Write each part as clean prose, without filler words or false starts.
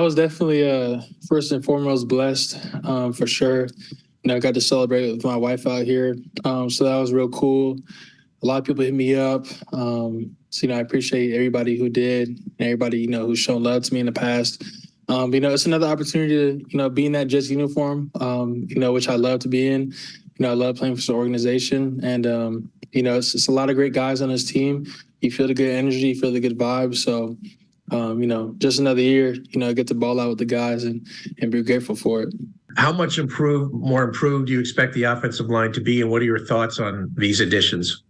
was definitely first and foremost blessed, for sure. I got to celebrate with my wife out here, so that was real cool. A lot of people hit me up, so I appreciate everybody who did, and everybody who's shown love to me in the past. It's another opportunity to be in that Jets uniform, which I love to be in. I love playing for this organization, and it's a lot of great guys on this team. You feel the good energy, you feel the good vibes. So, just another year, get to ball out with the guys and be grateful for it. How much more improved do you expect the offensive line to be, and what are your thoughts on these additions?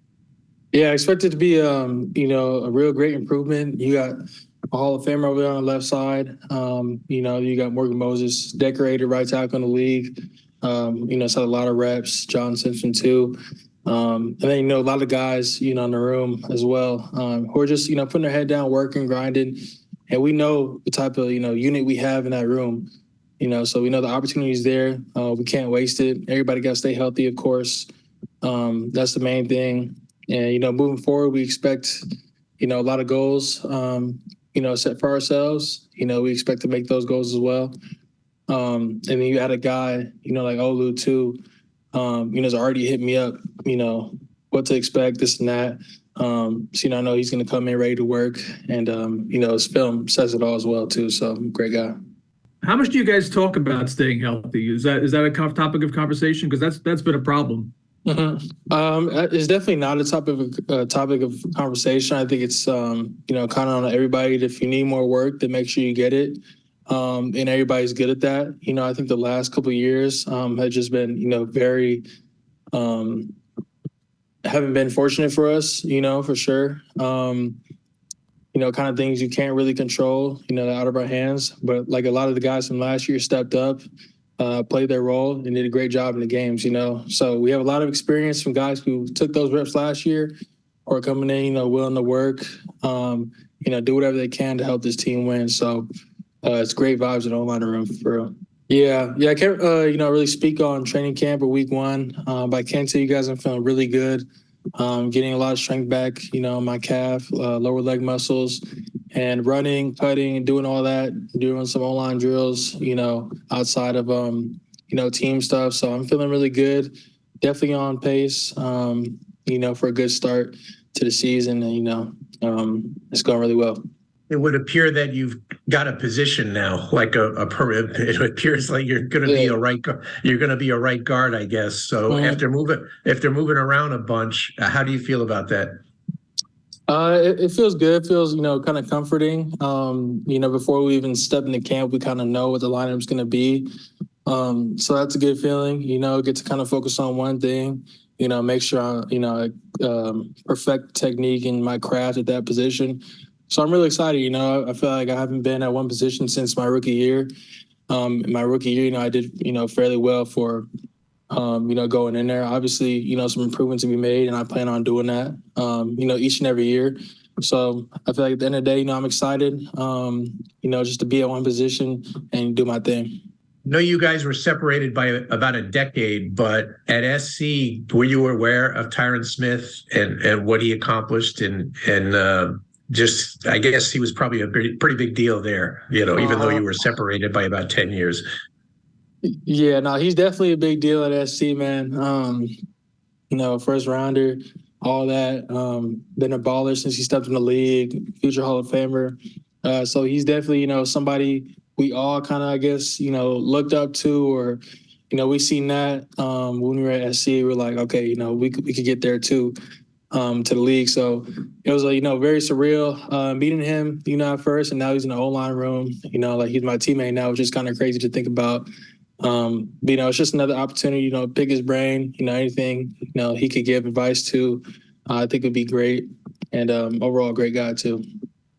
Yeah, I expect it to be, a real great improvement. You got a Hall of Famer over there on the left side. You got Morgan Moses, decorated right tackle in the league. It's had a lot of reps. John Simpson too. And then, a lot of guys, in the room as well, who are just, putting their head down, working, grinding. And we know the type of, unit we have in that room, so we know the opportunity is there. We can't waste it. Everybody got to stay healthy, of course. That's the main thing. And, moving forward, we expect, a lot of goals, set for ourselves. We expect to make those goals as well. And then you had a guy, like Olu too, has already hit me up, what to expect, this and that. So, I know he's going to come in ready to work, and, his film says it all as well too. So great guy. How much do you guys talk about staying healthy? Is that a topic of conversation? Because that's been a problem. Mm-hmm. It's definitely not a topic of conversation. I think it's, kind of on everybody. If you need more work, then make sure you get it. And everybody's good at that. I think the last couple of years have just been, very, haven't been fortunate for us, for sure. Kind of things you can't really control, out of our hands. But like a lot of the guys from last year stepped up, played their role, and did a great job in the games, So we have a lot of experience from guys who took those reps last year or coming in, willing to work, do whatever they can to help this team win. So it's great vibes in the O-line room, for real. Yeah, I can't, really speak on training camp or week one, but I can tell you guys I'm feeling really good. Getting a lot of strength back, my calf, lower leg muscles, and running, cutting, and doing all that, doing some O-line drills, outside of, team stuff. So I'm feeling really good, definitely on pace, for a good start to the season. And, it's going really well. It would appear that you've got a position now, like a permanent. It appears like you're going to be a right guard. You're going to be a right guard, I guess. So after moving around a bunch, how do you feel about that? It feels good. It feels, kind of comforting. Before we even step into camp, we kind of know what the lineup's going to be. So that's a good feeling. Get to kind of focus on one thing. Make sure I, perfect technique and my craft at that position. So I'm really excited. I feel like I haven't been at one position since my rookie year. In my rookie year, I did, fairly well for, going in there. Obviously, some improvements to be made, and I plan on doing that, each and every year. So I feel like at the end of the day, I'm excited, just to be at one position and do my thing. I know you guys were separated by about a decade, but at SC, were you aware of Tyron Smith and what he accomplished and just, I guess he was probably a pretty big deal there, even though you were separated by about 10 years. Yeah, no, he's definitely a big deal at SC, man. First rounder, all that. Been a baller since he stepped in the league, future Hall of Famer. So he's definitely, somebody we all kind of, I guess, looked up to, or, we seen that when we were at SC. We're like, okay, we could get there too. To the league. So it was very surreal meeting him, at first, and now he's in the O-line room, like he's my teammate now, which is kind of crazy to think about. But, it's just another opportunity, pick his brain, anything, he could give advice to, I think would be great. And overall, great guy too.